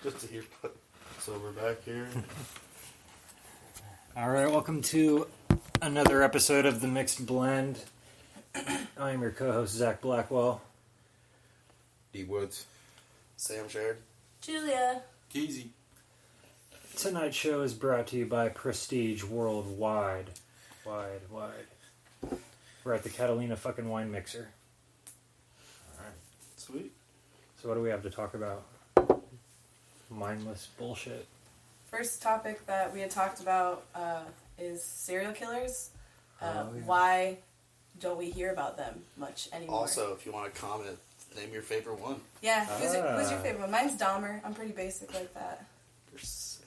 Just to hear. So we're back here. All right, welcome to another episode of The Mixed Blend. I am your co-host, Zach Blackwell. D. Woods. Sam Shared. Julia. Keezy. Tonight's show is brought to you by Prestige Worldwide. Wide. We're at the Catalina fucking wine mixer. All right. Sweet. So what do we have to talk about? Mindless bullshit. First topic that we had talked about is serial killers. Yeah. Why don't we hear about them much anymore? Also, if you want to comment, name your favorite one. Yeah, who's your favorite one? Mine's Dahmer. I'm pretty basic like that. You're sick.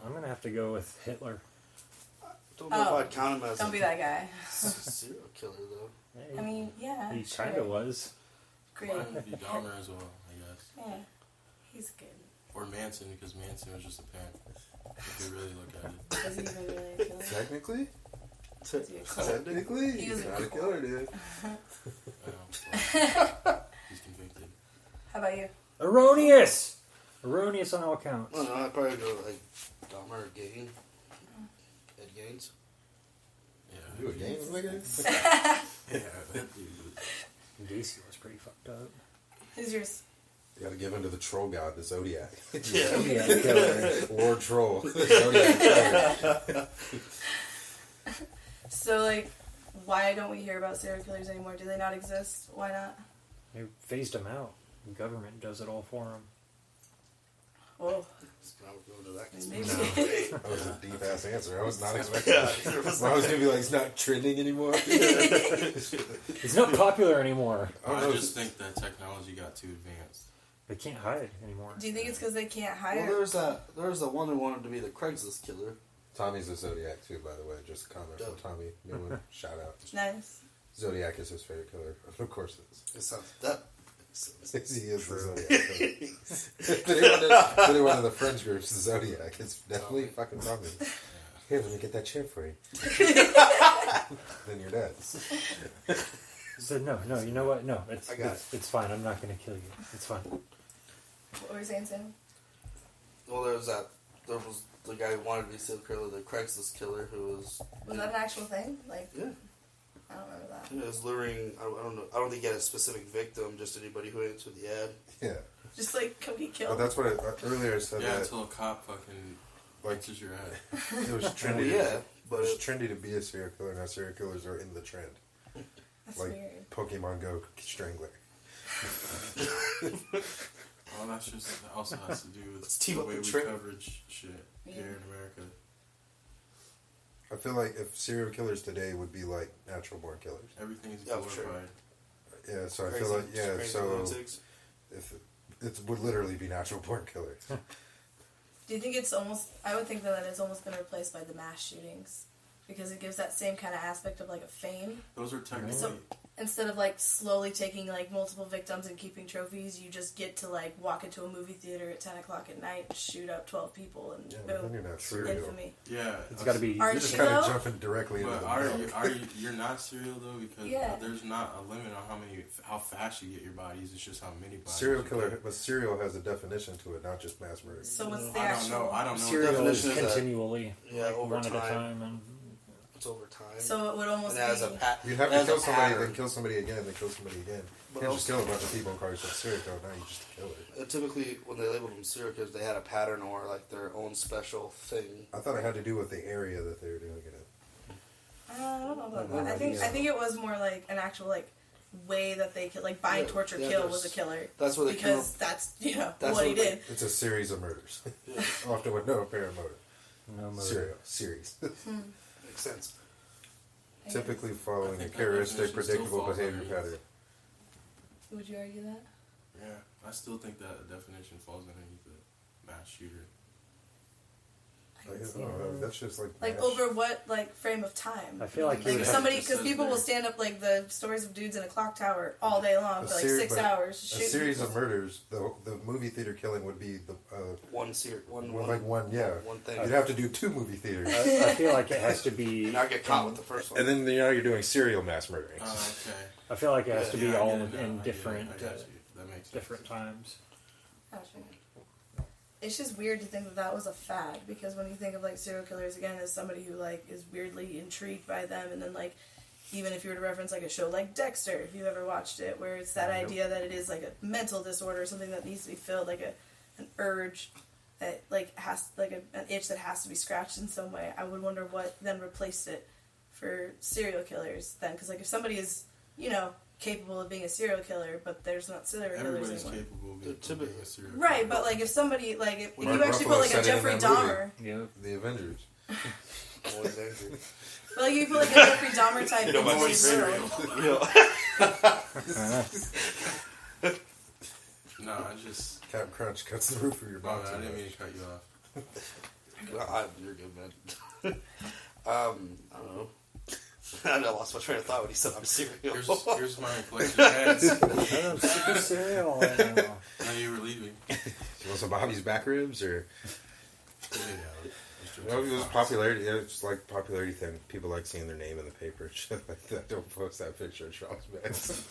I'm going to have to go with Hitler. Don't know if I'd count him as Don't be that guy. serial killer, though. Hey, I mean, yeah. he sure. kind of was. Great. Mine would be Dahmer as well, I guess. Yeah, he's good. Or Manson, because Manson was just a pimp. If you really look at it. Was he even really a killer? Technically? Was he a killer? Technically, He was he's a not a killer. killer, dude. He's convicted. How about you? Erroneous! Erroneous on all counts. I don't know. I'd probably go like Dahmer or Gain. Ed Gaines. Yeah. You a game nigga? Yeah, that dude. Gacy was pretty fucked up. Who's yours? You gotta give in to the troll god, the Zodiac. Yeah. Yeah, killer. Lord Troll. Zodiac killer. So, like, why don't we hear about serial killers anymore? Do they not exist? Why not? They phased him out. The government does it all for him. Oh, So now we're going to that. maybe. That was a deep ass answer. I was not expecting Yeah. that. I was gonna be like, it's not trending anymore. It's not popular anymore. I just think that technology got too advanced. They can't hide anymore. Do you think it's because they can't Well, hire? there's the one who wanted to be the Craigslist killer. Tommy's a Zodiac too, by the way. Just a comment from Tommy. New one. Shout out. Nice. Zodiac is his favorite killer. Of course it is. It sounds that. He is the Zodiac killer. But in one of the Friends groups, the Zodiac. It's definitely fucking Tommy. Here, let me get that chip for you. Then you're dead. So no, you know what? No, I got it's fine. I'm not going to kill you. It's fine. What were you saying, Sam? Well, there was the guy who wanted to be serial killer, the Craigslist killer, who was. Was that an actual thing? Like, Yeah. I don't remember that. He was luring. I don't know. I don't think he had a specific victim. Just anybody who answered the ad. Yeah. Just like, come get Well, killed. that's what earlier I said Yeah, that until a cop fucking answers your ad. it was Well, trendy. yeah, It but was trendy to be a serial killer. Now serial killers are in the trend. That's Like weird. Pokemon Go Strangler. All that just also has to do with Let's team the up way the we trend. coverage shit here in America. I feel like if serial killers today would be like natural born killers. Everything's Yeah, for glorified. sure. Yeah, so I crazy, feel like crazy so lunatics. if it would literally be natural born killers. Do you think it's almost... I would think that it's almost been replaced by the mass shootings. Because it gives that same kind of aspect of, like, a fame. Those are technically... So, instead of, like, slowly taking, like, multiple victims and keeping trophies, you just get to, like, walk into a movie theater at 10 o'clock at night, shoot up 12 people, and Yeah, but then boom, you're not serial. infamy. yeah. It's got to be. Aren't You're just you, kind of though? jumping directly into But the are you you're not serial though, because Yeah. there's not a limit on how fast you get your bodies. It's just how many bodies. serial you killer, get. but serial has a definition to it, not just mass murder. So what's the I don't actual... know. I don't know. Serial is definition is that- continually, Yeah, like, over one at a time. time, and It's over time. So it would almost and it has be... a pat. You'd have it to has kill a somebody, pattern. then kill somebody again, then kill somebody again. But You can't just also- kill a bunch of people and call yourself serial killer. Now you just kill it. Typically, when they labeled them serial killers, they had a pattern or like their own special thing. I thought it had to do with the area that they were doing it in. I don't know about No that. I think idea. it was more like an actual like way that they kill, like by Yeah, torture yeah, kill there's- was a killer. That's where they came Because that's That's what what he they- did. It's a series of murders, Yeah, often with no apparent motive. no motive. Serial series, makes sense. typically I following a think that characteristic, definition still predictable falls behavior underneath. pattern. Would you argue that? Yeah, I still think that definition falls underneath the mass shooter. I can see Oh, it. that's just like Like mass- over what like frame of time? I feel like you would have- somebody It because says people will there. stand up like the stories of dudes in a clock tower all day long for like seri- 6 but hours. a shooting series people. of murders. The movie theater killing would be the One one thing. You'd have to do 2 movie theaters, I feel like it has to be. And not get caught with the first one. and then you're doing serial mass murderings. Oh, okay. I feel like it has to be Yeah, I all get it now. I in get it. different I got you. That makes different sense. times. Gotcha. it's just weird to think that that was a fad, because when you think of like serial killers again as somebody who like is weirdly intrigued by them, and then like even if you were to reference like a show like Dexter, if you've ever watched it, where it's that idea that it is like a mental disorder, something that needs to be filled, like an urge that like has like an itch that has to be scratched in some way. I would wonder what then replaced it for serial killers then, because like if somebody is, you know, capable of being a serial killer, but there's not serial killers Everybody's anymore. capable of being a serial killer. Right, but like if somebody like if Mark you actually Ruffalo put like said a it in Jeffrey that movie. Dahmer, Yep. The Avengers. but like you put like a Jeffrey Dahmer type You know, my into this favorite. world. No, I just. Captain Crunch cuts the roof of your Oh, box. I didn't mean to cut you off. You're good, man. I don't know. I lost my train of thought when he said I'm serial. Here's my collection of hats. I'm super cereal right now. Now you were leaving. You want some Bobby's back ribs or? Yeah, No, it was popularity. Yeah, it's like popularity thing. People like seeing their name in the paper and shit like that. Don't post that picture of Charles Banks.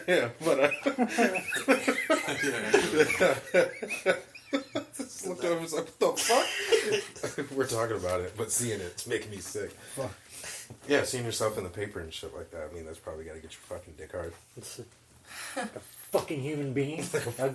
Yeah, but just looked over and was like, what the fuck? We're talking about it, but seeing it's making me sick. Fuck. Yeah, seeing yourself in the paper and shit like that. I mean, that's probably got to get your fucking dick hard. It's a fucking human being. Well,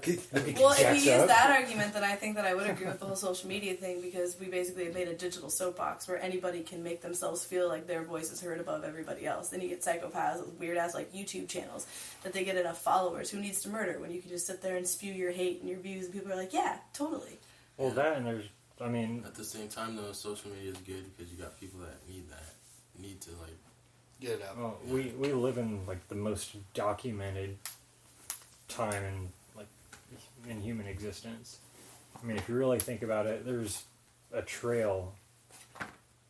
if you use that argument, then I think that I would agree with the whole social media thing, because we basically have made a digital soapbox where anybody can make themselves feel like their voice is heard above everybody else. Then you get psychopaths with weird ass like YouTube channels that they get enough followers. Who needs to murder when you can just sit there and spew your hate and your views, and people are like, yeah, totally. Well, that and there's, I mean, At the same time, though, social media is good because you got people that need to like. Get it out. well, we live in like the most documented time in human existence. I mean, if you really think about it, there's a trail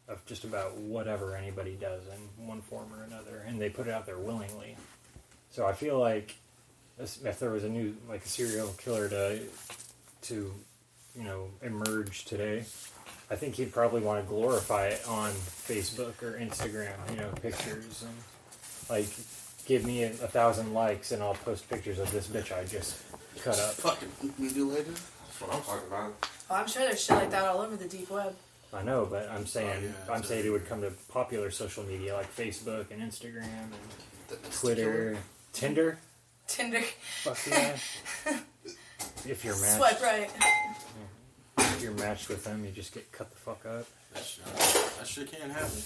of just about whatever anybody does in one form or another, and they put it out there willingly. So I feel like if there was a new like a serial killer to you know emerge today, I think he'd probably want to glorify it on Facebook or Instagram, you know, pictures and like give me 1,000 likes and I'll post pictures of this bitch I just cut up. Fucking mutilated. That's what I'm talking about. Oh, I'm sure there's shit like that all over the deep web. I know, but I'm saying yeah, I'm saying it would come to popular social media like Facebook and Instagram and The Twitter, Tinder. Tinder. Fuck yeah. If you're matched, Swipe right. if you're matched with them, you just get cut the fuck up. That shit can't happen.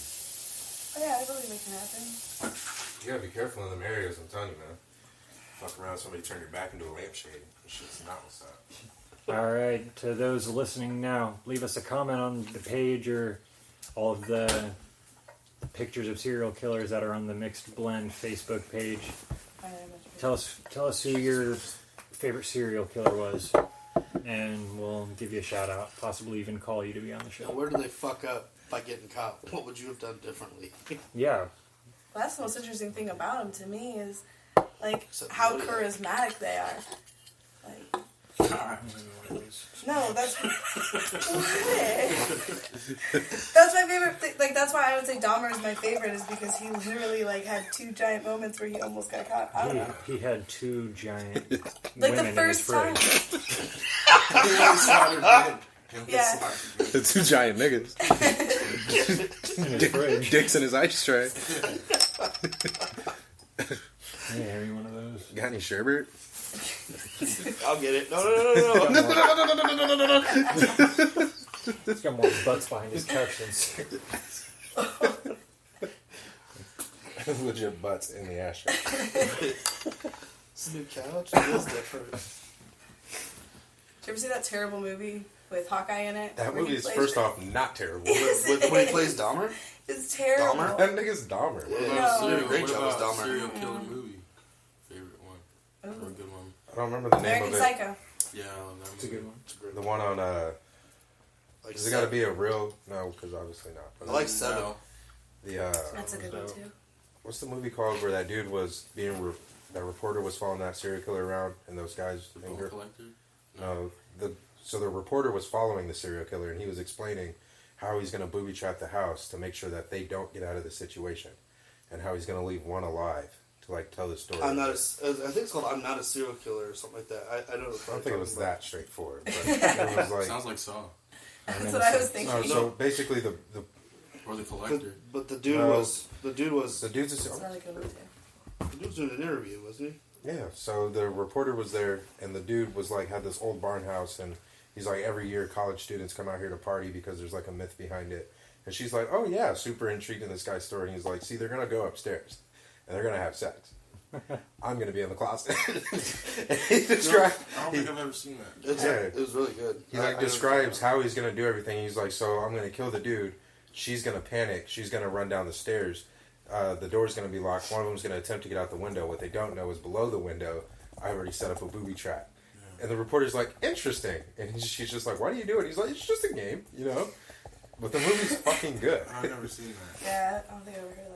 Oh, yeah, I believe it can happen. You gotta be careful in them areas, I'm telling you, man. Fuck around, somebody turn your back into a lampshade. This shit's not what's up. All right, to those listening now, leave us a comment on the page or all of the pictures of serial killers that are on the Mixed Blend Facebook page. Tell us who your favorite serial killer was, and we'll give you a shout out. Possibly even call you to be on the Now, show. where do they fuck up by getting caught? What would you have done differently? Yeah, Well, that's the most interesting thing about them to me is, like, Except how Woody. charismatic they are. Like, no, that's what? That's my favorite thing. Like, that's why I would say Dahmer is my favorite, is because he literally like had 2 giant moments where he almost got caught. I don't know. he had 2 giant Like women the first in time. his fridge. Yeah. The 2 giant niggas. In his fridge. Dicks in his ice tray. Hey, have you one of those? Got any sherbet? I'll get it. No. He's got more butts behind his couch than cigarettes. Legit butts in the ashtray. It's a new couch. It is different. Did you ever see that terrible movie with Hawkeye in it? That where he movie is, plays- first off, not terrible. Yes, When he plays Dahmer? It's terrible. Dahmer? That nigga's Dahmer. What No. about serial? Great What job as about Dahmer. serial killer movie? Favorite one or a Ooh. good one? I don't remember the name American of it. Psycho. Yeah, I love that It's a movie. good one. It's a great The one on, Like does it gotta be a real, no, because obviously not. But I like Seven. No. the, That's a good one too. what's the movie called where that dude was being, that reporter was following that serial killer around and those guys, The and Bone girl- Collector? No, so the reporter was following the serial killer, and he was explaining how he's going to booby trap the house to make sure that they don't get out of the situation, and how he's going to leave one alive to like tell the story. I think it's called "I'm Not a Serial Killer" or something like that. I don't know. I don't think it was that straightforward, but it was like Sounds like Saw. That's what I was thinking. no. So basically, the Or The Collector. But the dude's the dude's It's not a good one, too. the dude was doing an interview, wasn't he? yeah. So the reporter was there, and the dude was like had this old barn house, and he's like every year college students come out here to party because there's like a myth behind it. And she's like, oh yeah, super intrigued in this guy's story. And he's like, see, they're gonna go upstairs, and they're gonna have sex. I'm gonna be in the closet. And he described. I don't think I've ever seen that. It was really good. He like describes how he's gonna do everything. He's like, so I'm gonna kill the dude. She's gonna panic. She's gonna run down the stairs. The door's gonna be locked. One of them's gonna attempt to get out the window. What they don't know is below the window, I already set up a booby trap. Yeah. And the reporter's like, interesting. And she's just like, why do you do it? He's like, it's just a game, you know. But the movie's fucking good. I've never seen that. Yeah, I don't think I've ever heard of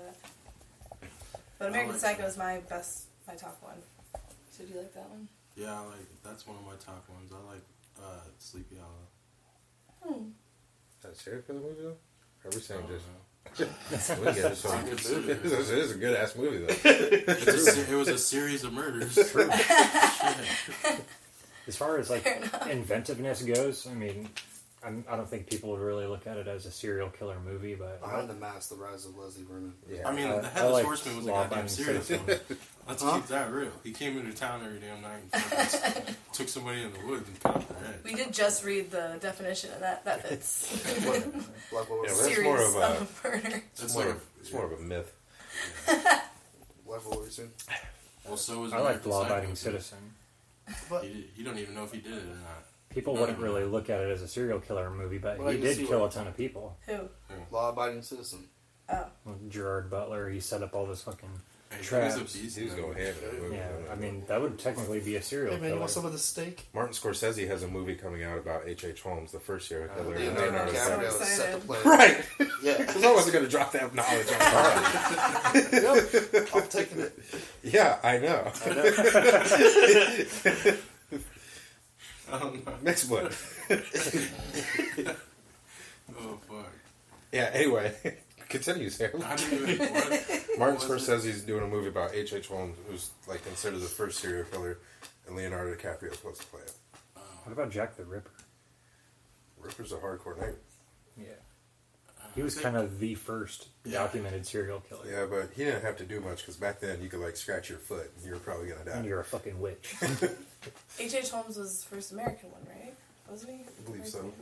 that. But American Psycho is my top one. So do you like that one? Yeah, that's one of my top ones. I like Sleepy Hollow. That's a serial killer movie though? Are we saying just? It's It is a good ass movie though. it was a series of murders. As far as like inventiveness goes, I mean, I don't think people would really look at it as a serial killer movie, but Behind the Mask: The Rise of Leslie Vernon. Yeah. I mean, the I Headless like Horseman was a Law goddamn Abiding serial Citizen. killer. Let's keep that real. He came into town every damn night and fucking took somebody in the woods and cut off their head. We did just read the definition of that. That fits. Like what Yeah, was that's Series more of a- of murder. It's more of a myth. like what were you saying? Well, so was I like American Law Psycho, Abiding too. Citizen. But You don't even know if he did it or not. People No, wouldn't no. really look at it as a serial killer movie, but Well, I he can did see kill why. a ton of people. Who? Law-abiding citizen. Oh. Well, Gerard Butler, he set up all this fucking Hey, traps. he was a beast He was in that going movie. ham in that movie. Yeah, I mean, that would technically be a serial Hey man, you killer. want some of this steak? Martin Scorsese has a movie coming out about H.H. Holmes, the first serial killer. Yeah, and Leonardo Leonardo DiCaprio DiCaprio. set the plan. Right. Yeah, Because I wasn't going to drop that knowledge on Friday. I'm taking it. Yeah, I know. I don't know. Next one. Oh, fuck. Yeah, anyway. Continue, Sam. I didn't even... What? Martin What was it? Scorsese's doing a movie about H.H. Holmes, who's like considered the first serial killer, and Leonardo DiCaprio is supposed to play it. What about Jack the Ripper? Ripper's a hardcore name. Yeah. He was kind of the first documented serial killer. Yeah, but he didn't have to do much, because back then you could like scratch your foot and you were probably going to die. And you're a fucking witch. H.H. Holmes was the first American one, right? Wasn't he? I believe so.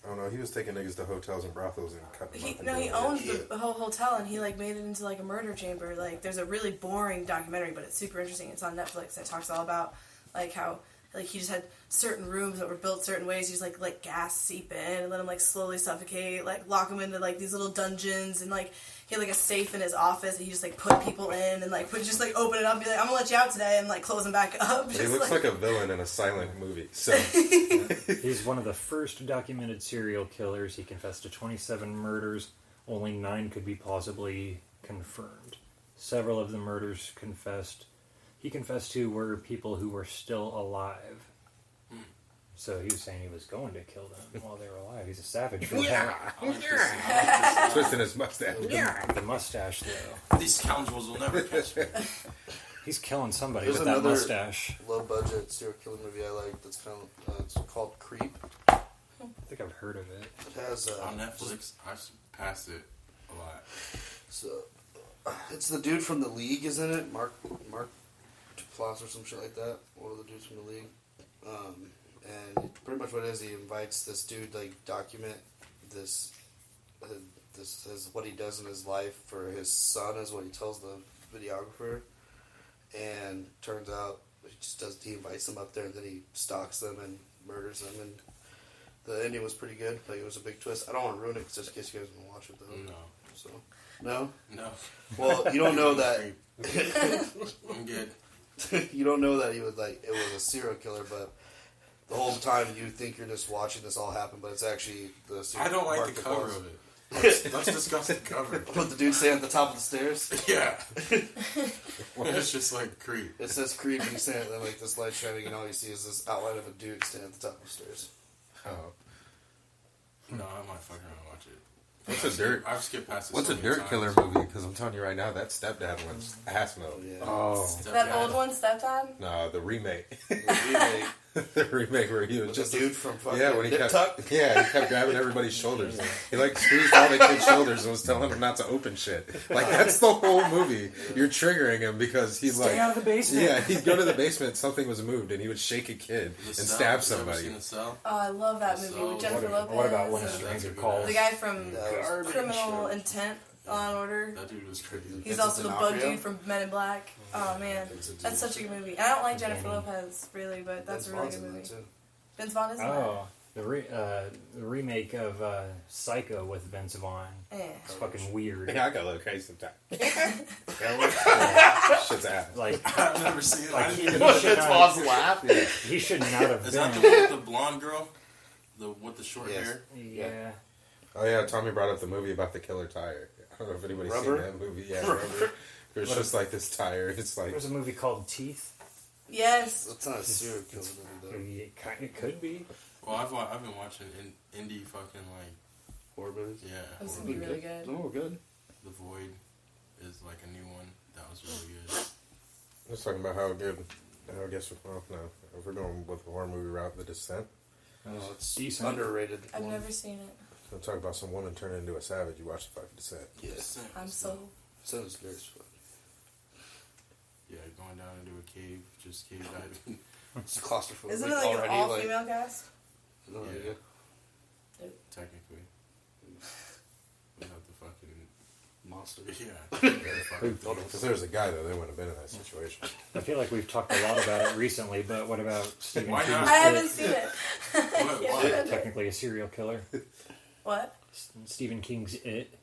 I don't know. He was taking niggas to hotels and brothels and cutting them up. and No, he doing all that owned shit. the whole hotel, and he like made it into like a murder chamber. Like, there's a really boring documentary, but it's super interesting. It's on Netflix. And it talks all about like how like he just had certain rooms that were built certain ways. He just like gas seep in and let him like slowly suffocate. Like lock him into like these little dungeons, and like he had like a safe in his office, and he just like put people in and like would just like open it up, and be like, I'm gonna let you out today, and like close him back up. He Just, looks like a villain in a silent movie. So He's one of the first documented serial killers. He confessed to 27 murders. Only 9 could be plausibly confirmed. Several of the murders he confessed to were people who were still alive. So he was saying he was going to kill them while they were alive. He's a savage for that. I like this. I like twisting his mustache. The mustache, though. this. These scoundrels will never catch me. He's killing somebody There's with that another- mustache. Low-budget serial killer movie I like. That's kind of it's called Creep. I think I've heard of it. It has On Netflix, I've passed it a lot. So, it's the dude from The League is in it. Mark Duplass or some shit like that. One of the dudes from The League. And pretty much what it is, he invites this dude like document this is what he does in his life for his son, is what he tells the videographer. And turns out he invites them up there, and then he stalks them and murders them. And the ending was pretty good. Like, it was a big twist. I don't want to ruin it, just in case you guys want to watch it though. No. So no. No. Well, you don't know that. I'm good. You don't know that it was a serial killer, but the whole time you think you're just watching this all happen, but it's actually the serial I don't like Mark the cover Duplass. of it. Let's discuss the cover. What the dude say at the top of the stairs? Yeah. It's just like creep. It says creep, and he's standing there like this light shining, and all you see is this outline of a dude standing at the top of the stairs. Oh. No, I might fucking watch it. What's a dirt? I've skipped past it. What's so a many dirt times. killer movie? Because I'm telling you right now, that stepdad one's ass mode. Yeah. Oh, That old one, Stepdad? No, the remake. The remake The remake where he was with just the dude from fucking when he Nip kept Tuck. he kept grabbing everybody's shoulders. He like squeezed all the kids' shoulders and was telling them not to open shit. Like that's the whole movie. You're triggering him because he's stay out of the basement. yeah, he'd go to the basement, something was moved, and he would shake a kid The and Cell. stab You ever somebody. seen The Cell? Oh, I love that movie So, with Jennifer what, Lopez. what about When a and That's Stranger a good Calls? the guy from Garbage. Criminal Intent, Law and Order? That dude was crazy. He's Vincent also the bug D'Onofrio? dude from Men in Black. Oh man, Vincent that's such a good movie. And I don't like Jennifer Lopez really, but that's a really good movie. Vince Vaughn is in Oh, the remake of Psycho with Vince Vaught. that. Eh. It's fucking weird. Yeah, I got a little crazy sometimes. Shit's ass. Like, I've never seen it. like I he, didn't- he should not, laugh. he should not have Is that the been. one with the blonde girl? The with the short Yes. hair? Yeah. Oh yeah, Tommy brought up the movie about the killer tire. I don't know if anybody's Rubber? seen that movie. Yeah, Rubber. There's just like this tire. It's like There's a movie called Teeth. Yes. That's not a serial killer movie, It kind of could be. Well, I've been watching indie fucking like though. Horror movies. yeah. That's horror gonna be movies. really good. Oh, good. The Void is like a new one that was really good. I was talking about how good. I guess if we're going with the horror movie route, The Descent. Oh, it's Decent. underrated. I've one. never seen it. I'm talking about some woman turning into a savage. You watch the fucking Descent. Yes. I'm so. Sounds scary as fuck. Yeah, going down into a cave, just cave diving. It's claustrophobic. Isn't it like an already, all female cast? No Yeah. idea. Technically, without the fucking Monsters. yeah. Because there's a guy though, they wouldn't have been in that situation. I feel like we've talked a lot about it recently, but what about Stephen Why King's not? I haven't seen it. What? Yeah, What? but- Technically a serial killer. What? Stephen King's It.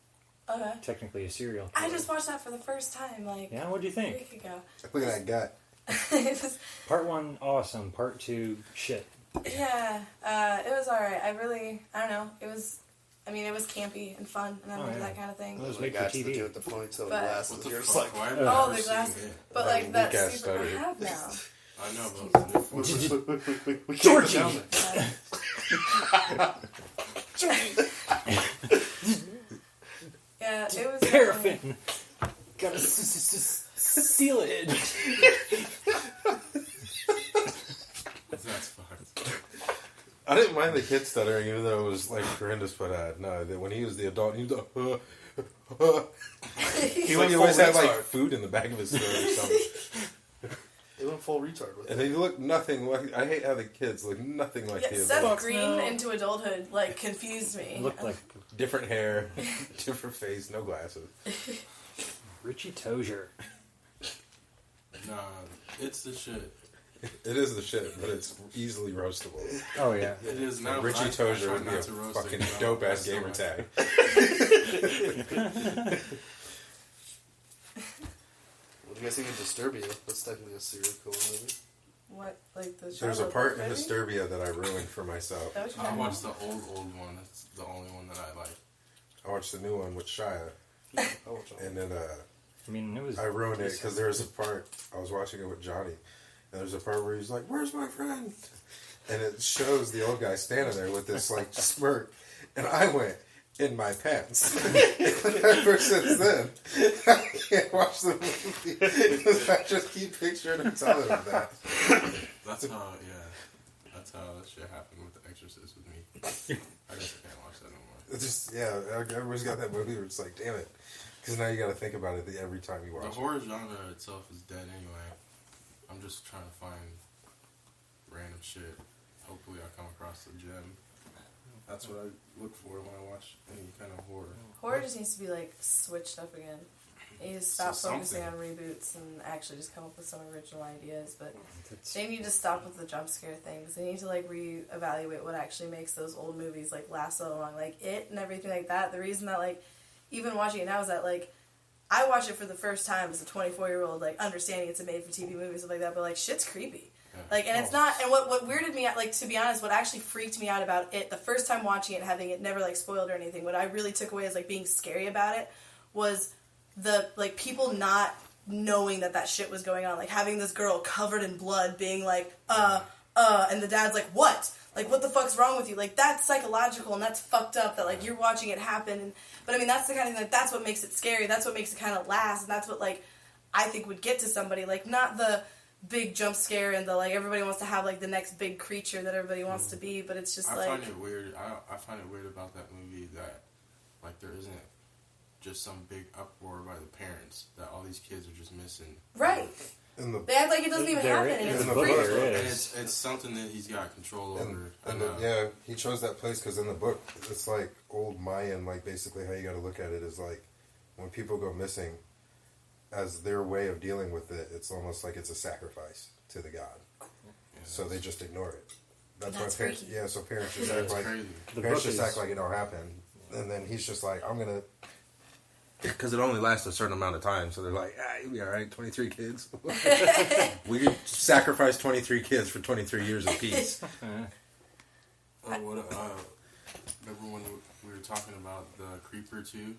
Okay. Technically a serial killer. I just watched that for the first time, like Yeah, what'd you a think? week ago. Look at that gut. It was- Part 1, awesome. Part 2, shit. yeah, it was alright. I don't know. It was campy and fun, and I Oh, love yeah. that kind of thing. Well, it was The made for guy to TV. do with the ponytail and But- glasses. What the You're just fuck? like, Why have Oh, I Oh, never the seen glasses. it? But Like like that weak-ass super I stutter. have now. I know, but Georgie! Yeah, it was Paraffin! Gotta seal it. that's fucked. I didn't mind the kid stuttering, even though it was like horrendous. But no, when he was the adult, he was he went always full had like retard. food in the back of his throat or something. They went full retard with And it. they look nothing like. I hate how the kids look nothing like Yeah, the Seth adults. Green no. into adulthood like confused me. Looked like Different hair, different face, no glasses. Richie Tozier. Nah, it's the shit. It is the shit, but it's easily roastable. Oh, yeah. It is now. but Richie I Tozier try would be not a to roast it, fucking 'cause I dope don't ass mess gamer with tag. What do you guys think of Disturbia? That's technically a serial killer movie. What, like the There's a Charlotte part in movie? Disturbia that I ruined for myself. Is that what you're I talking watched the old one. That's the only one that I like. I watched the new one with Shia, Oh, what's wrong? and then I mean, it was. I ruined it because there was a part I was watching it with Johnny, and there's a part where he's like, "Where's my friend?" And it shows the old guy standing there with this like smirk, and I went in my pants. And ever since then, I can't watch the movie because I just keep picturing him telling him that. That's how, yeah. That's how that shit happened with The Exorcist with me. I just can't watch that no more. It's just everybody's got that movie where it's like, damn it, because now you got to think about it every time you The watch it. horror genre itself is dead anyway. I'm just trying to find random shit. Hopefully I come across the gem. That's what I look for when I watch any kind of horror. Horror just needs to be like switched up again. You need to stop So focusing on something. reboots and actually just come up with some original ideas. But It's, they need to stop with the jump scare things. They need to like reevaluate what actually makes those old movies like last so long, like It and everything like that. The reason that like even watching it now is that like I watch it for the first time as a 24-year-old, like understanding it's a made-for-TV movie and stuff like that. But like shit's creepy. Like, and it's not, and what weirded me out, like, to be honest, what actually freaked me out about it, the first time watching it, having it never, like, spoiled or anything, what I really took away as, like, being scary about it was the, like, people not knowing that shit was going on. Like, having this girl covered in blood being like, and the dad's like, what? Like, what the fuck's wrong with you? Like, that's psychological and that's fucked up that, like, you're watching it happen. And, but, I mean, that's the kind of thing, like, that's what makes it scary. That's what makes it kind of last. And that's what, like, I think would get to somebody. Like, not the big jump scare and the, like, everybody wants to have, like, the next big creature that everybody wants to be. But it's just, I like... find it weird. I find it weird about that movie that, like, there isn't just some big uproar by the parents that all these kids are just missing. Right. They act like it doesn't even happen. And it's free. And it's something that he's got control over. Yeah, he chose that place because in the book, it's like old Mayan, like basically how you got to look at it is like when people go missing, as their way of dealing with it, it's almost like it's a sacrifice to the god. Yeah, so they just ignore it. That's why parents, freaky. so parents just act like act like it don't happen, and then he's just like, I'm gonna. Because it only lasts a certain amount of time, so they're like, you'll be alright, 23 kids. We sacrificed 23 kids for 23 years of peace. Remember when we were talking about the Creeper too?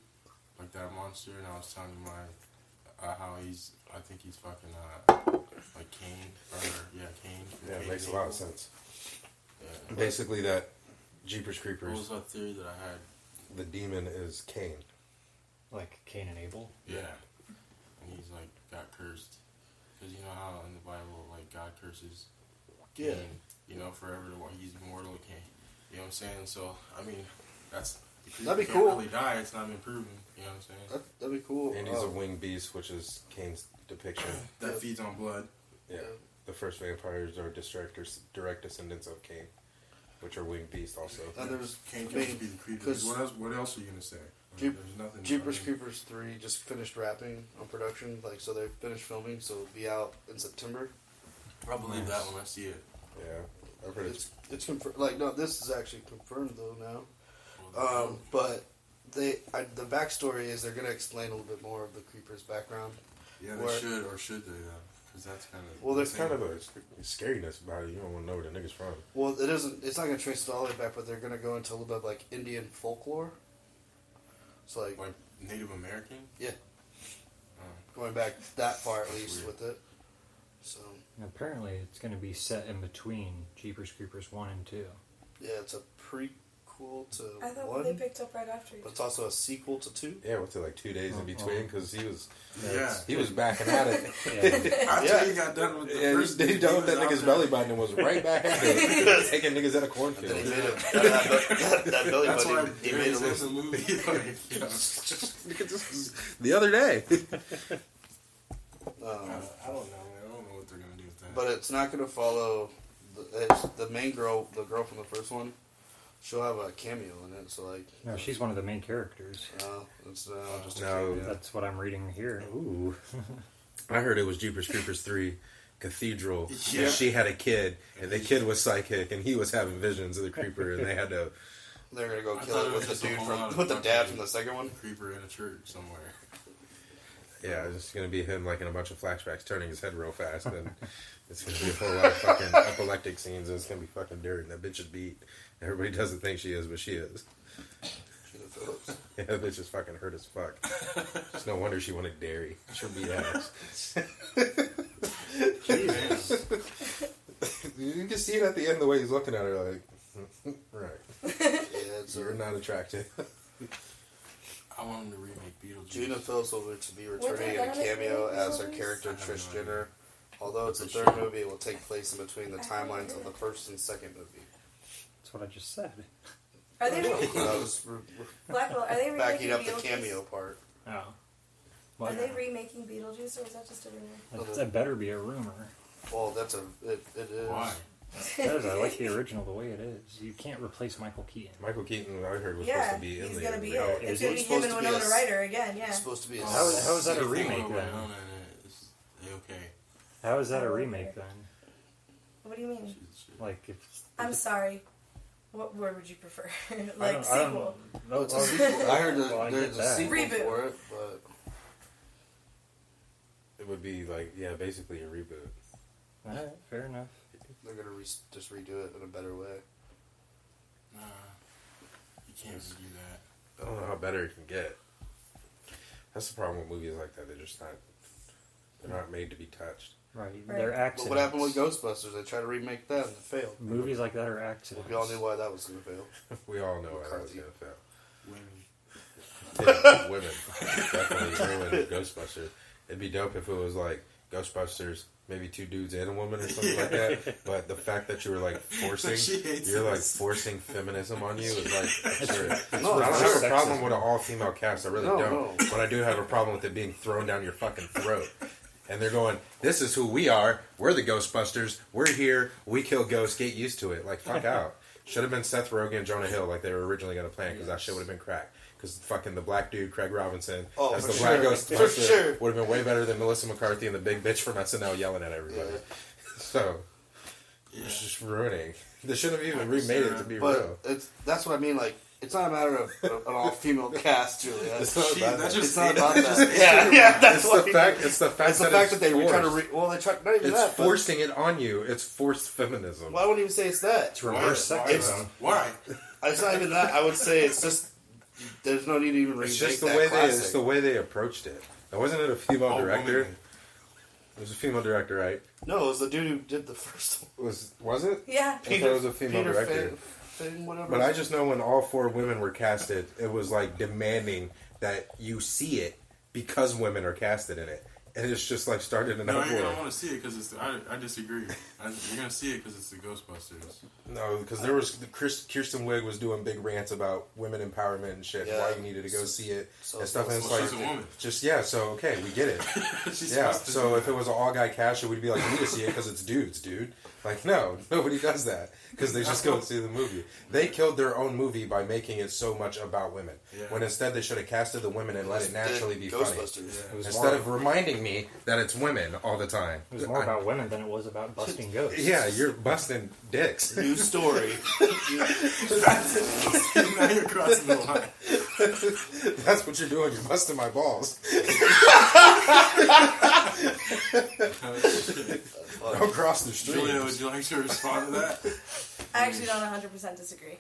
Like that monster, and I was telling you how I think he's fucking, like Cain, Cain. Yeah, it makes a lot of sense. Yeah. Basically that Jeepers Creepers. What was that theory that I had? The demon is Cain. Like Cain and Abel? Yeah. And he's like, got cursed. Because you know how in the Bible, like, God curses Cain, forever to he's immortal, Cain. You know what I'm saying? So, I mean, that'd be cool. Can't really die, it's not been proven. You know what I'm saying? That'd be cool. And he's a winged beast, which is Cain's depiction. That feeds on blood. Yeah. The first vampires are direct descendants of Cain, which are winged beasts also. And there's Cain can be the creeper. What else are you going to say? There's nothing. Jeepers Creepers 3 just finished wrapping on production, so they finished filming, so it'll be out in September. I'll believe that when I see it. Yeah, I've heard it's confirmed. Like, no, this is actually confirmed though now. But the backstory is they're gonna explain a little bit more of the Creeper's background. Yeah, they should, or should they? Because that's kind of there's kind of a scariness about it. You don't want to know where the nigga's from. Well, it isn't. It's not gonna trace it all the way back, but they're gonna go into a little bit of like Indian folklore. It's like Native American? Yeah. Going back that far at least with it. So apparently it's going to be set in between Jeepers Creepers 1 and 2. Yeah, it's a prequel to I thought 1. they picked up right after. But it's also a sequel to 2. Yeah, went to like 2 days in between because he was he backing at it. After he got done with the first he done with that nigga's belly button and was right back at it, taking niggas at a cornfield. And he made that belly That's button. why He made a it's a little. movie. The other day. I don't know, man. I don't know what they're gonna do with that. But it's not going to follow the main girl, the girl from the first one. She'll have a cameo in it. So like, No, she's one of the main characters. it's just a No, cameo. That's what I'm reading here. Ooh. I heard it was Jeepers Creepers 3 Cathedral. Yeah. And she had a kid, and the kid was psychic, and he was having visions of the creeper, and they had to. They're gonna go I kill thought it it with was the just dude a whole lot from of with the dad fucking from the second one. Creeper in a church somewhere. Yeah, it's gonna be him like in a bunch of flashbacks, turning his head real fast, and it's gonna be a whole lot of fucking epileptic scenes, and it's gonna be fucking dirty. And that bitch is beat. Everybody doesn't think she is, but she is. Yeah, that bitch is fucking hurt as fuck. It's no wonder she wanted dairy. She'll beat ass. You can see it at the end the way he's looking at her, like, right. Yeah, You're not attractive. I want him to remake Beetlejuice. Gina Phillips will be Were returning they in a gonna make cameo as her movies? character I have Trish no idea. Jenner. Although it's a But third she- movie, it will take place in between the timelines of the first and second movie. That's what I just said. Are they I was Blackwell? Are they backing remaking up the Beetlejuice? cameo part. Oh. Are Well, they remaking Beetlejuice, or is that just a rumor? that better be a rumor. Well, it is. Why? Because I like the original the way it is. You can't replace Michael Keaton. Michael Keaton, I heard, was Yeah, supposed to be in he's the gonna be original. it. It's Is gonna he be supposed him and to be Winona a- Ryder again. Yeah. It's supposed to be a How is that a Same thing remake with then? Winona and it's okay. How is that a remake then? What do you mean? Like, if I'm sorry. What word would you prefer? I Like don't- sequel? No, it's a sequel. I heard Well, I there's get a that. sequel Reboot. for it, but It would be like, yeah, basically a reboot. Alright, fair enough. they're gonna just redo it in a better way. Nah, you can't do that. I don't know how better it can get. That's the problem with movies like that. They're just not. They're not made to be touched. Right. Right. They're But accidents. what happened with Ghostbusters? They tried to remake that and it failed. Movies like that are accidents. We all knew why that was going to fail. We all know why that was McCarthy. gonna fail. Women. Yeah, women definitely ruined Ghostbusters. It'd be dope if it was like Ghostbusters, maybe 2 dudes and a woman or something like that. But the fact that you were like forcing, She hates you're like this. forcing feminism on you is like absurd. No, I don't it's have a sexism. problem with an all-female cast. I really No, don't. no. But I do have a problem with it being thrown down your fucking throat. And they're going, "This is who we are. We're the Ghostbusters. We're here. We kill ghosts. Get used to it." Like, fuck out. Should have been Seth Rogen and Jonah Hill like they were originally going to plan, because that shit would have been crack. Because fucking the black dude, Craig Robinson, Oh, as for the black sure. Ghostbuster For sure. would have been way better than Melissa McCarthy and the big bitch from SNL yelling at everybody. Yeah. So, Yeah. it's just ruining. They shouldn't have even remade it to be real. But that's what I mean. Like, it's not a matter of an all-female cast, Julia. It's not about that. It's not about just- that. Yeah, that's It's what the fact. It's the fact. It's the fact that they were forced. trying to. Well, they tried. Not even It's that. but- forcing it on you. It's forced feminism. Well, I wouldn't even say it's that. It's reverse Why? sexism. Why? It's not even that. I would say it's just. There's no need to even remake It's just the that way classic. it's the way they approached it. Now, wasn't it a female All director? women. It was a female director, right? No, it was the dude who did the first one. Was it? Yeah. I thought it was a female Peter director. Finn, whatever. But I just know when all 4 women were casted, it was like demanding that you see it because women are casted in it, and it's just like started an No, you're uproar. gonna want to see it because it's. I disagree. You're gonna see it because it's the Ghostbusters. No, because there was Kirsten Wiig was doing big rants about women empowerment and shit. Yeah. Why you needed to go see it So- and stuff. And it's Well, like she's a woman. just So okay, we get it. She's Yeah. supposed to So do if that. it was an all guy cast, we'd be like, you need to see it because it's dudes, dude. Like, no, nobody does that because they just go and see the movie. They killed their own movie by making it so much about women. Yeah. When instead they should have casted the women and let it naturally be funny. Ghostbusters. Yeah. It was Instead more, of reminding me that it's women all the time. it was more about women than it was about busting ghosts. Yeah, you're busting dicks. New story. now you're crossing the line. That's what you're doing. You're busting my balls. Don't cross the Julia, would street. you like to respond to that? I actually don't 100% disagree.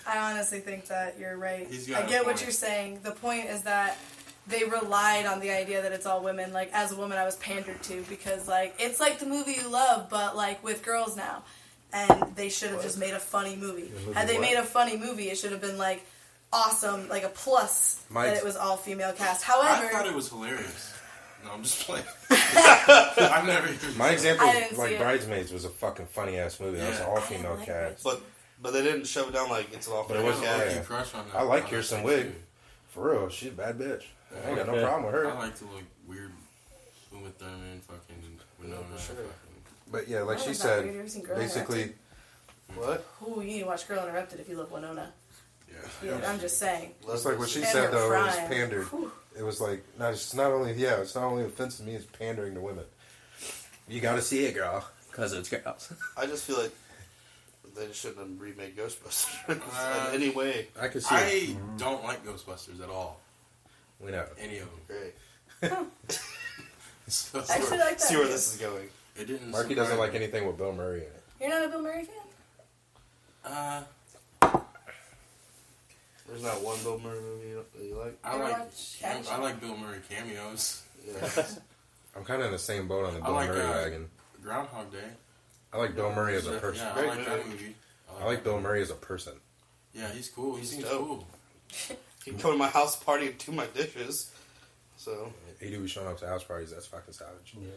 I honestly think that you're right. He's got I a get what point. you're saying. The point is that they relied on the idea that it's all women. Like, as a woman, I was pandered to because, like, it's like the movie you love, but, like, with girls now. And they should have just made a funny movie. Had they made a funny movie, it should have been, like, awesome, like a plus that it was all female cast. However, I thought it was hilarious. No, I'm just playing. I've never. My example, I didn't see like it. Bridesmaids, was a fucking funny ass movie. That was Yeah. an all I female like cast. But they didn't shove it down like it's an all But it female wasn't cast. like- You crush on that. I like that Kirsten chick, Wiig. too. For real, she's a bad bitch. I ain't got no Yeah. problem with her. I like to look weird Uma Thurman, fucking Winona. for sure. Fucking, But yeah, like That she was not weird. You said, ever seen Girl basically, What? ooh, you need to watch Girl Interrupted if you love Winona. yeah. Yeah, I'm just saying. it's like what she And said her though. It was prime. pandered. Whew. It was like it's not only offensive to me. It's pandering to women. You got to see it, girl, because it's girls. I just feel like they just shouldn't have remade Ghostbusters Uh, in any way. I could see I it. don't like Ghostbusters at all. We know. Any of them. Great. So, I actually like that. See where too. this is going. it didn't. Marky surprise doesn't like me. anything with Bill Murray in it. You're not a Bill Murray fan? There's not one Bill Murray movie that you like. I Ever like. watch I Action? like Bill Murray cameos. Yeah. I'm kind of in the same boat on the I Bill like Murray wagon. Groundhog Day. I like Bill Murray as a person. Yeah, I Great like that movie. movie. I like Bill Murray as a person. Yeah, he's cool. He He's seems dope. cool. He can come to my house party and do my dishes. So He do be showing up to house parties. That's fucking savage. Yeah.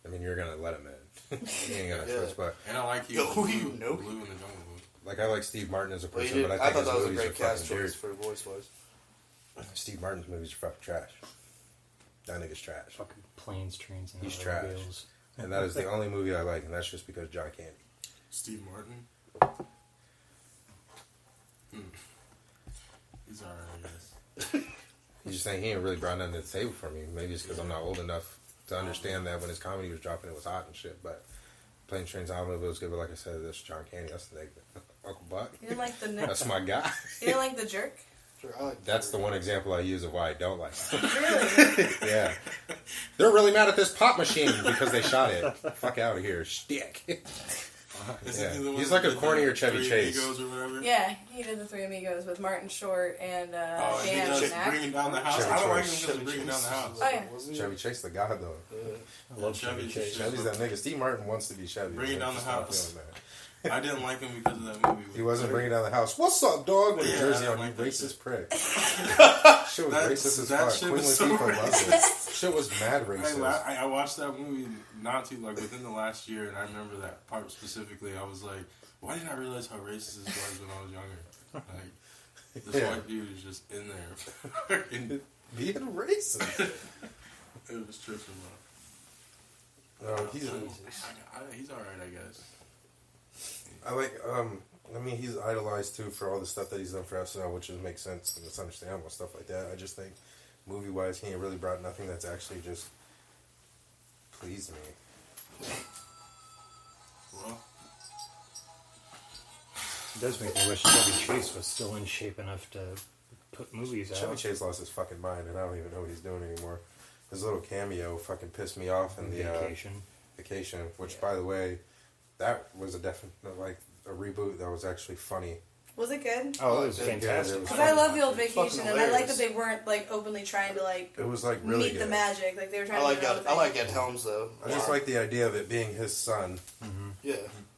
I mean, you're gonna let him in. You ain't got a Yeah. choice, but And I like you. Yo, who you know? Blue in the Jungle Book. like I like Steve Martin as a well, person, but I I think thought his that was a movies are great cast fucking choice weird. for voice wise. Steve Martin's movies are fucking trash. That nigga's trash, Fucking planes, trains, and He's trash. automobiles. and that is the only movie I like, and that's just because John Candy. Steve Martin. He's alright, I guess. He's just saying he ain't really brought nothing to the table for me. Maybe it's because I'm not old enough to understand that when his comedy was dropping, it was hot and shit. But Planes, Trains, Automobiles was good. But like I said, that's John Candy. That's the nigga. Uncle Buck. You didn't like the Nick? That's my guy. You didn't like the Jerk? Sure, I like That's the one example I use of why I don't like him. Really? Yeah. They're really mad at this pop machine because they shot it. Fuck out of here. Stick. Is Yeah. he the one He's that like a did cornier the Chevy Three Chase. Amigos or whatever? Yeah, he did the Three Amigos with Martin Short and Oh, and he Dan does Mack. Bringing Down the House. Chevy I don't like him Chase. because of Bringing Down the House. Oh, yeah. Wasn't he? Chevy Chase, the guy though. I love Chevy Chevy Chase. Chevy's that nigga. Steve Martin wants to be Chevy. Bringing man. Down the Just not House. feeling that. I didn't like him because of that movie. He wasn't bringing down the house. What's up, dog? With a Yeah, jersey I on, you like that racist shit. prick. Shit was That- racist as that fuck. shit Queen was so Latifah loves it. Shit was mad I, racist. I watched that movie not too like within the last year, and I remember that part specifically. I was like, why didn't I realize how racist this was when I was younger? Like, this Yeah. white dude is just in there. And Being racist. it was tripping, No, he's. he's alright, I guess. I like. I mean, he's idolized too for all the stuff that he's done for SNL, which makes sense and it's understandable, stuff like that. I just think, movie wise, he ain't really brought nothing that's actually just pleased me. Well, It does make me wish Chevy Chase was still in shape enough to put movies out. Chevy Chase lost his fucking mind, and I don't even know what he's doing anymore. His little cameo fucking pissed me off in the Vacation. which, Yeah. by the way, that was a definite like a reboot that was actually funny. Was it good? Oh, it was Yeah, fantastic. it was Because I love the old It's Vacation, fucking and I like hilarious. that they weren't like openly trying to like It was like really meet good. the magic. Like they were trying I like to do their that. own I like thing. Ed Helms though. I just like the idea of it being his son Yeah.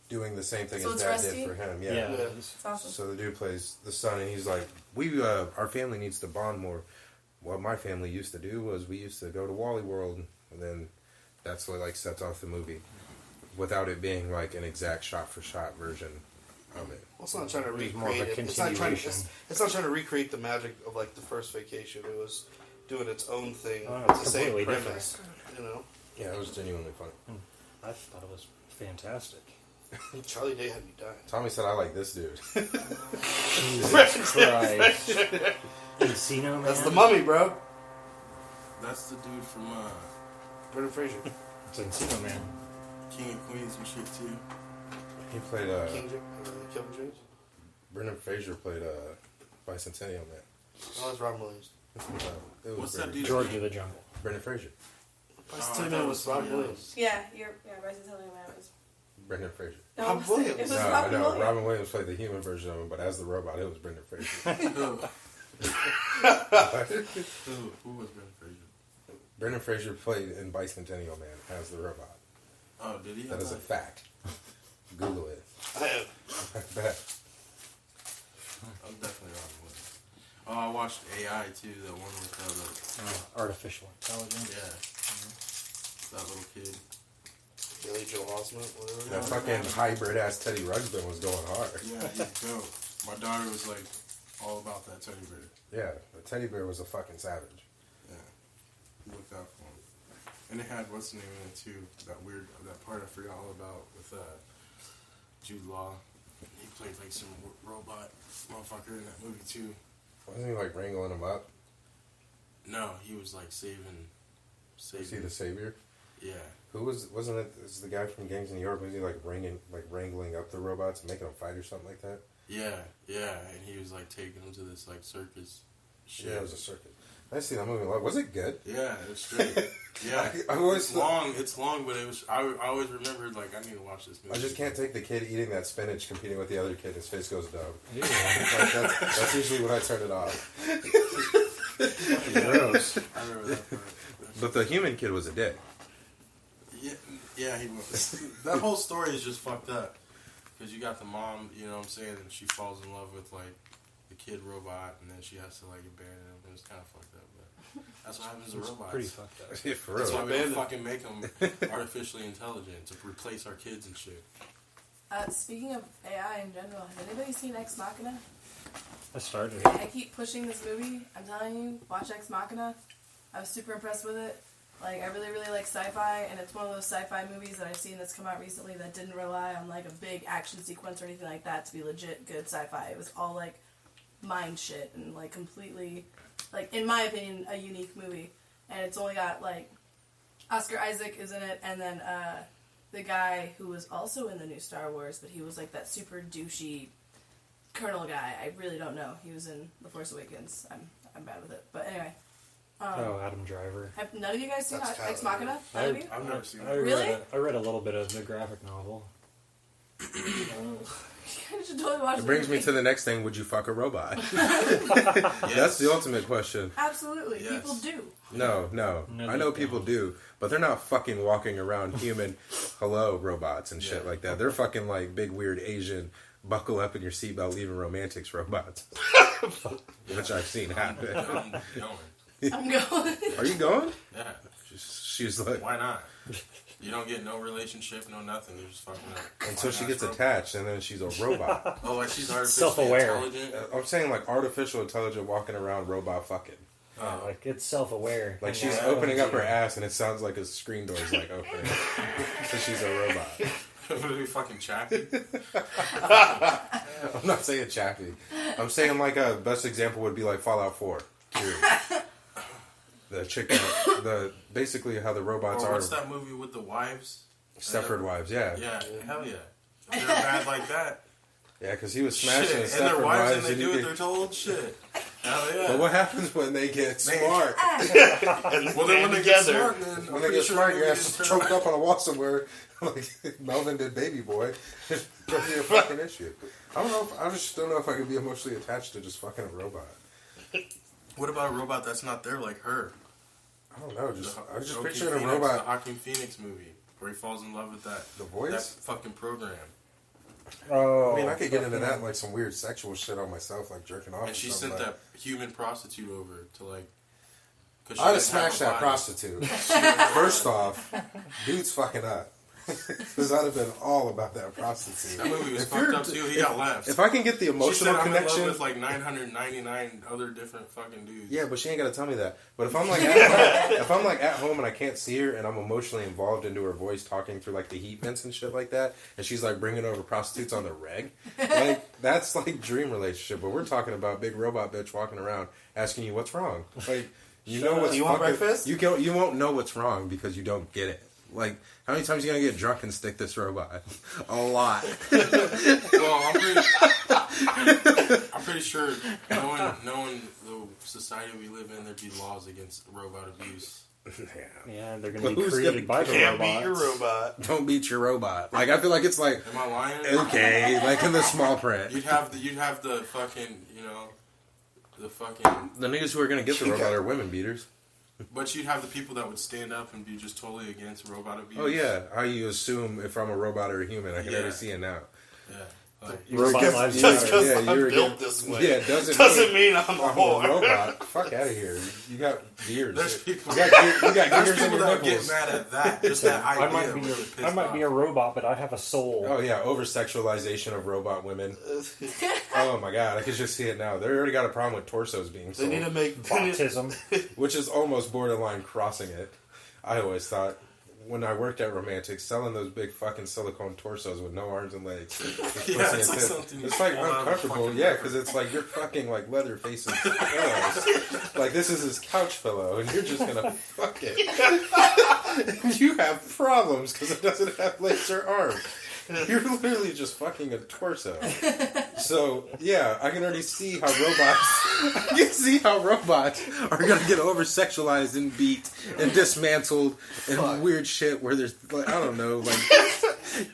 doing the same thing So his it's dad Rusty? did for him. Yeah. Yeah. It's awesome. So the dude plays the son, and he's like, "We, our family needs to bond more. What my family used to do was we used to go to Wally World, and then that's what like sets off the movie, without it being like an exact shot for shot version of it. Well, it's not trying to It was more of a recreate it. It's not trying. continuation. It's not trying to recreate the magic of like the first Vacation. It was doing its own thing. Oh, It's it's the same completely premise. You know, Yeah, it was genuinely fun. I thought it was fantastic. Charlie Day had me dying. Tommy said, "I like this dude." Jesus Christ. Encino Man? That's the Mummy, bro. that's the dude from Brendan Fraser. It's Encino Man. King of Queens and shit too. He played King Kevin James. Brendan Fraser played Bicentennial Man. Oh, that's Robin Williams. It was What's that Brendan- dude? George of the Jungle. Brendan Fraser. Bicentennial Man was Robin Williams. Yeah, Bryson telling me that was. Brendan Fraser. No, Robin Williams. It was No, I Robin know. Williams. Robin Williams played the human version of him, but as the robot, it was Brendan Fraser. Who was Ben Fraser? Brendan Fraser played in Bicentennial Man as the robot. Oh, did he? That is a fact. Google it. I have. I bet. I'm definitely Robin Williams. Oh, I watched AI too. That one with Artificial intelligence. yeah, that little kid. Billy Joel Osment, whatever. That fucking hybrid ass Teddy Ruxpin was going hard. Yeah, he's dope. My daughter was like all about that teddy bear. Yeah, the teddy bear was a fucking savage. Yeah, looked out for him. And it had what's the name in it too? That part I forgot all about with Jude Law. He played like some robot motherfucker in that movie too. Wasn't he like wrangling him up? No, he was like saving. Was he the savior? Yeah. Who wasn't it? This is the guy from Gangs in New York. Was he like wrangling up the robots and making them fight or something like that? Yeah, and he was like taking them to this like circus shit. Yeah, it was a circuit. I see that movie. Like, was it good? Yeah, it was straight. Yeah, I always it's long. It's long, but it was. I always remembered like I need to watch this movie. I just can't take the kid eating that spinach competing with the other kid. His face goes dumb. Ew. Like, that's usually when I turn it off. Gross. I remember that part. But the human kid was a dick. Yeah, he was. That whole story is just fucked up. Because you got the mom, you know what I'm saying, and she falls in love with like the kid robot, and then she has to like abandon him. It was kind of fucked up, but that's what happens to It's robots. pretty fucked up. Yeah, for That's real. why we don't Abandon. fucking make them artificially intelligent to replace our kids and shit. Speaking of AI in general, has anybody seen Ex Machina? I started I keep pushing this movie. I'm telling you, watch Ex Machina. I was super impressed with it. Like, I really, really like sci-fi, and it's one of those sci-fi movies that I've seen that's come out recently that didn't rely on, like, a big action sequence or anything like that to be legit good sci-fi. It was all, like, mind shit and, like, completely, like, in my opinion, a unique movie. And it's only got, like, Oscar Isaac is in it, and then, the guy who was also in the new Star Wars, but he was, like, that super douchey Colonel guy. I really don't know. He was in The Force Awakens. I'm bad with it. But anyway. Adam Driver. Have none of you guys seen That's Ex Catalina. Machina? None of you? I've never seen I it. Really? I read a little bit of the graphic novel. You should totally watch It brings me to the next thing. Would you fuck a robot? Yes. That's the ultimate question. Absolutely. Yes. People do. No. No, I know they people don't. do, but they're not fucking walking around human hello robots and shit Yeah. like that. They're fucking like big weird Asian buckle up in your seatbelt leaving romantics robots. Which I've seen happen. I'm going. I'm going. Are you going? Yeah. She's like, Why not? You don't get no relationship, no nothing. You're just fucking up. until she gets Robot. attached and then she's a robot. Oh, like she's artificially Self-aware. intelligent. I'm saying like artificial intelligent walking around robot fucking. Yeah, like it's self-aware. Like And she's that- opening up her ass and it sounds like a screen door's like opening. So she's a robot. Would it be fucking chappy? I'm not saying chappy. I'm saying like a best example would be like Fallout 4. Curie. The chicken, basically how the robots Or are. what's that movie with the wives? Stepford Wives, yeah. Yeah, hell yeah. If they're bad like that. Yeah, because he was smashing Shit. And Stepford their wives Wives. and they do what you they're get- told? Shit. Hell yeah. But what happens when they get smart? Well, then when they get together. smart, then When they get smart, your ass is choked up on a wall somewhere, like Melvin did Baby Boy. It's gonna be a fucking issue. I just don't know if I could be emotionally attached to just fucking a robot. What about a robot that's not there like her? I don't know. I was just Joaquin picturing a Phoenix, robot. The Joaquin Phoenix movie where he falls in love with that The voice? that fucking program, Oh, I mean, I could get into that like some weird sexual shit on myself, like jerking off. and she or sent something, that human prostitute over to like. 'cause she I'd have didn't smashed a that body. prostitute. First off, dude's fucking up. Because I'd have been all about that prostitute. That movie was If fucked you're- up too. He got left. If I can get the She said emotional I'm in love connection. with like 999 other different fucking dudes. Yeah, but she ain't got to tell me that. But if I'm like at home and I can't see her and I'm emotionally involved into her voice talking through like the heat vents and shit like that, and she's like bringing over prostitutes on the reg, like that's like dream relationship. But we're talking about big robot bitch walking around asking you what's wrong. Like you know what's You want fucking- breakfast? You won't know what's wrong because you don't get it. Like how many times are you gonna get drunk and stick this robot? A lot. Well, I'm pretty sure knowing the society we live in, there'd be laws against robot abuse. yeah, they're going But to be who's created gonna- by the Can't robots. beat your robot. Don't beat your robot. Like I feel like it's like Am I lying? okay, like in the small print. You'd have the fucking the fucking. The niggas who are gonna get the robot are women beaters. But you'd have the people that would stand up and be just totally against robot abuse. Oh yeah, how you assume if I'm a robot or a human? I can Yeah. already see it now. Yeah. Like, Robot Just lives because matter. Yeah, I'm you're built against- this way. Yeah, doesn't mean I'm a I'm a whore. robot. Fuck out of here. You got gears. there's people. You got There's gears in people your that get nipples. mad at that. Just that idea. I might be would get I might be a pissed robot, but I have a soul. Oh yeah, over sexualization of robot women. Oh my god, I can just see it now. They already got a problem with torsos being They sold, need to make. Baptism. which is almost borderline crossing it. I always thought when I worked at Romantics, selling those big fucking silicone torsos with no arms and legs. Yeah, it's like something you It's like pull out of a uncomfortable, fucking yeah, river. because it's like you're fucking like leather facing pillows. Like this is his couch pillow, and you're just gonna fuck it. And you have problems because it doesn't have legs or arms. You're literally just fucking a torso. So yeah, I can already see how robots are gonna get over sexualized and beat and dismantled and weird shit where there's like I don't know, like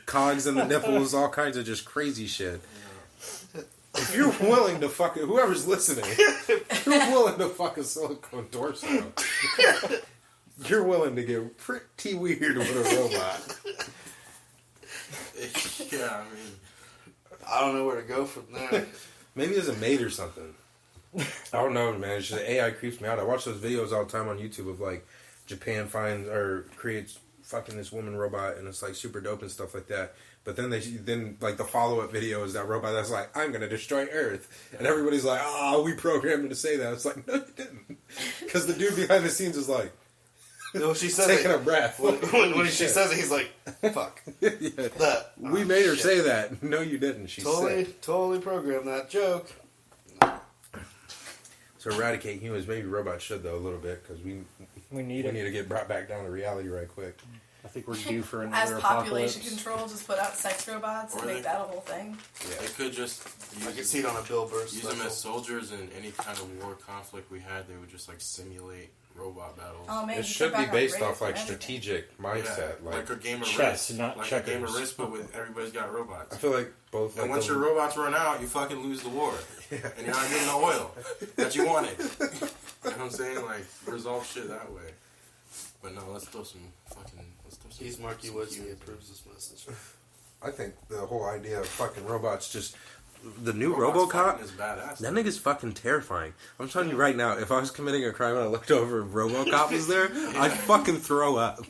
cogs in the nipples, all kinds of just crazy shit. If you're willing to fuck it, whoever's listening, if you're willing to fuck a silicone torso, you're willing to get pretty weird with a robot. Yeah, I mean, I don't know where to go from there. Maybe as a maid or something. I don't know, man. It's just AI creeps me out. I watch those videos all the time on YouTube of like Japan finds or creates fucking this woman robot and it's like super dope and stuff like that. But then then like the follow up video is that robot that's like, I'm gonna destroy Earth, and everybody's like, oh, we programmed him to say that. It's like, no, you didn't, because the dude behind the scenes is like No, she says taking it. a breath. When she says it, he's like, "Fuck Yeah. that." We Oh, made her shit. say that. No, you didn't. She said. Totally programmed that joke. To eradicate humans, maybe robots should though a little bit because we We need we it. need to get brought back down to reality right quick. I think we're due for As another population apocalypse. control, just put out sex robots and Or make they- that a whole thing. They could just I use, can see it on a Bill Burr use them special. as soldiers in any kind of war conflict we had. They would just like simulate robot battles. Oh man, It you should cut be back on based rape off like and everything. strategic mindset. Yeah, Like a game of chess, Risk, not like a game of checkers. Risk, but with everybody's got robots. I feel like both. And Like once your robots run out, you fucking lose the war, and you're not getting the oil that you wanted. You know what I'm saying? Like resolve shit that way. But no, let's throw some fucking. Let's throw some. He's Marky some Woods and he humans in approves this message. I think the whole idea of fucking robots just the new Robots RoboCop. fighting is badass. That nigga's fucking terrifying. I'm telling you right now, if I was committing a crime and I looked over and RoboCop was there, I'd fucking throw up.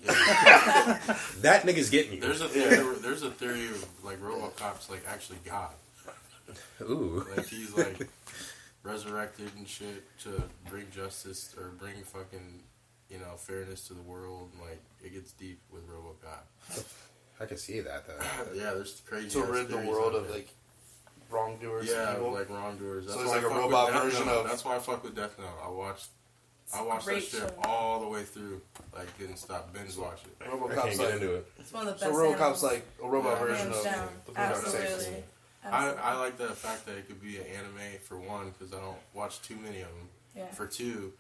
That nigga's getting you. There's a theory. There's a theory of like RoboCop's like actually God. Ooh. Like he's like resurrected and shit to bring justice or bring fucking fairness to the world. And, like it gets deep with RoboCop. I can see that though. Yeah, there's crazy. To ass rid the theories world out of there. like wrongdoers Yeah, and evil. like wrongdoers. So That's it's why like I a fuck with robot Death version Note. of- That's why I fuck with Death Note. I watched that Great shit show. all the way through. Like didn't stop binge watch it. I RoboCop's can't get like, into it. It's one of the so best. RoboCop's animals. like a robot Yeah, version Hands of down. the Boondock Absolutely. Saints. I like the fact that it could be an anime for one because I don't watch too many of them. Yeah. For two,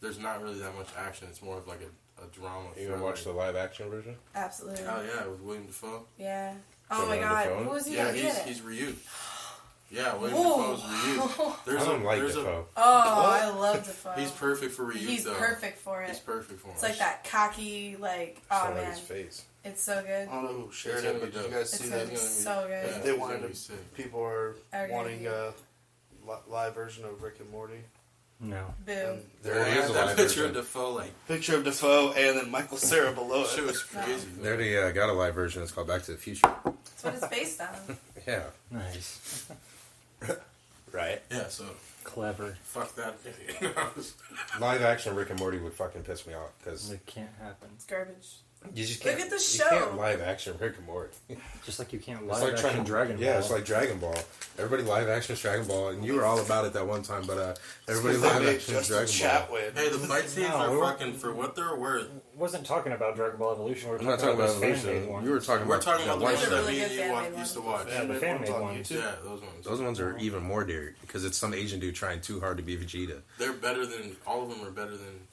there's not really that much action. It's more of like a drama. You gonna watch the live action version? Absolutely. Hell yeah, with William Dafoe. Yeah. Oh So my on the god. phone? Who was he Yeah, gonna be in it? he's Ryu. Yeah, William Whoa. Dafoe's Ryu. There's I don't like there's Defoe. Oh, I love Defoe. He's perfect for Ryu. He's though. perfect for He's it. perfect for him. It's like that cocky, like, oh Sound like man, his face. it's so good. I don't know who shared It's it, gonna but be did you dope. guys It's see gonna that? be so good. Yeah, They it's wanted gonna to- be sick. People are Are gonna wanting be- a live version of Rick and Morty. No. Boo. And There already is a that live picture of version. Defoe, like, picture of Defoe and then Michael Cera below shit it. was crazy. They already got a live version. It's called Back to the Future. That's what it's based on. Yeah. Nice. Right. Yeah, so Clever. fuck that. Live action Rick and Morty would fucking piss me off because It can't happen. It's garbage. you just Look can't. at the You show. can't live action Rick and Morty. Just like you can't It's live like action trying Dragon Ball. Yeah, it's like Dragon Ball. Everybody live action Dragon Ball, and you were all about it that one time. But everybody They live made action Justin Dragon Ball. Chatwin. Hey, the fight scenes No, are we were- fucking for what they're worth. Wasn't talking about Dragon Ball Evolution. We were I'm not talking about those fan-made Evolution. ones. You were talking We're about talking about the one ones Those are that show. really me good and you fan-made used to ones. watch. Yeah, the fan-made on ones. YouTube. Yeah, those ones. Those ones are even more dear because it's some Asian dude trying too hard to be Vegeta. They're better than all of them are better than.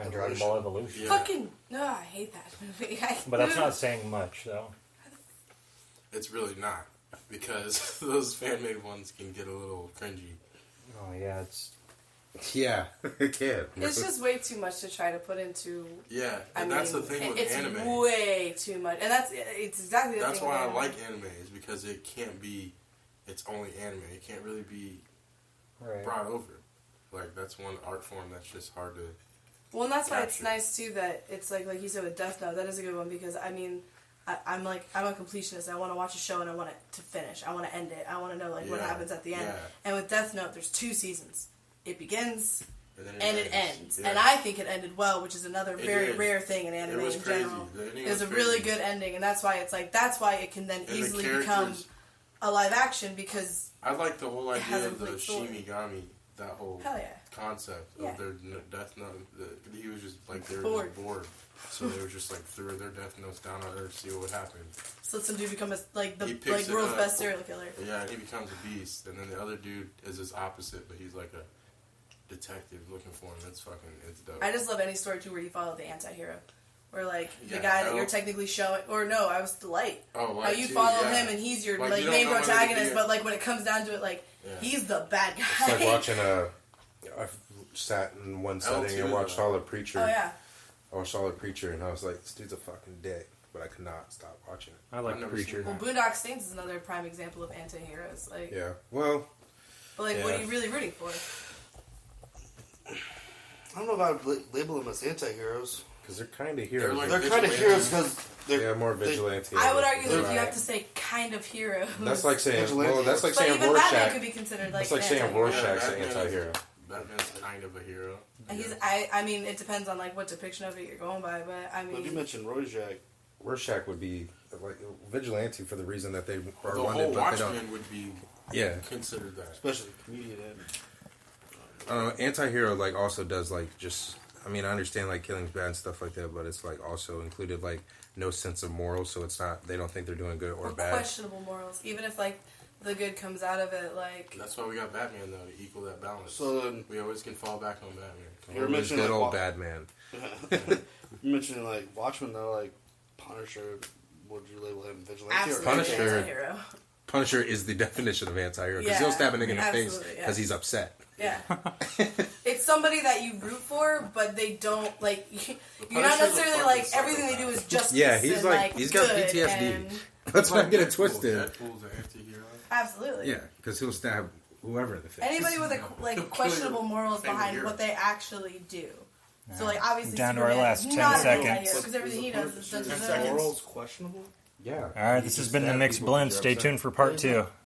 And Dragon Ball Evolution. Yeah. Fucking no, I hate that movie. But that's not saying much, though. It's really not because those fan made ones can get a little cringy. Oh yeah, it's Yeah, it can. It's just way too much to try to put into. Yeah, I and mean, that's the thing with it's anime. way too much, and it's exactly the That's thing. why I with like anime is because it can't be. It's only anime. It can't really be right. brought over. Like that's one art form that's just hard to. Well, and that's why it's capture. nice too that it's like you said with Death Note. That is a good one because I mean, I'm a completionist. I want to watch a show and I want it to finish. I want to end it. I want to know what Yeah, happens at the end. yeah. And with Death Note, there's 2 seasons. It begins then and it ends. Yeah. And I think it ended well, which is another It very did. rare thing in anime It was in crazy. general. The ending It was a was really crazy. good ending, and that's why it can then And the easily become characters- a live action because I like the whole It has idea a of the complete story. Shinigami. That whole hell yeah. concept Yeah. of their Death Note. He was just like they were Bored. just bored, so they were just like threw their Death Notes down on Earth, see what would happen. So let some dude become He the picks it world's up. best serial killer. Yeah, and he becomes a beast, and then the other dude is his opposite, but he's like a detective looking for him. It's dope. I just love any story too where you follow the anti-hero. Where like the Yeah, guy that Hell. you're technically showing, or no, I was the light. Oh, How like you too, follow yeah. him and he's your Like, you don't main know whether to protagonist, be- but like when it comes down to it, like Yeah. he's the bad guy. It's like watching I sat in one setting and L2, watched though. Solid Preacher. Oh yeah, I watched Solid Preacher, and I was like, this dude's a fucking dick. But I could not stop watching it. I like I've never Preacher. seen well, Boondock Saints is another prime example of anti-heroes. Like, Yeah. Well, but like, what Yeah. are you really rooting for? I don't know if I would label them as anti-heroes. because they're kind of heroes. like- They're kind of Vigilantes. heroes because they're yeah, more vigilante. I would argue that They're if you right. have to say kind of heroes, That's like saying, Vigilante. well, that's like but saying even Batman could Rorschach. be considered like That's like an saying anti-hero. Rorschach's an Batman is- anti-hero. Batman's kind of a hero. And I mean, it depends on like what depiction of it you're going by, but I But you mean, mentioned Rorschach. Rorschach would be like vigilante for the reason that they are The wanted, whole but they Watchmen don't. would be Yeah. considered that. Especially the comedian end. Anti-hero like also does like just I mean, I understand like killing's bad and stuff like that, but it's like also included like no sense of morals, so it's not. They don't think they're doing good or bad. Questionable morals, even if like the good comes out of it. Like That's why we got Batman though, to equal that balance. So then, We always can fall back on Batman. you were Always mentioning good like, old bad man. you mentioning like Watchmen though, like Punisher. Would you label him vigilante absolutely, or Punisher. anti-hero. Punisher is the definition of anti-hero because Yeah, he'll stab a nigga in the face absolutely, yeah. because he's upset. Yeah, it's somebody that you root for, but they don't like. You're not Punisher's a necessarily fucking like everything they psychopath. do is justice. Yeah, he's and, like he's got good PTSD. and- Let's not get it Deadpool. twisted. Deadpool's an anti-hero. Absolutely. Yeah, because he'll stab whoever in the face. Anybody with a like questionable morals Favorite behind hero. what they actually do. So like obviously Down to our Superman last is 10 not seconds. because everything he does is His done. morals questionable. Yeah. All right, this has been the mixed blend. Stay tuned for part 2.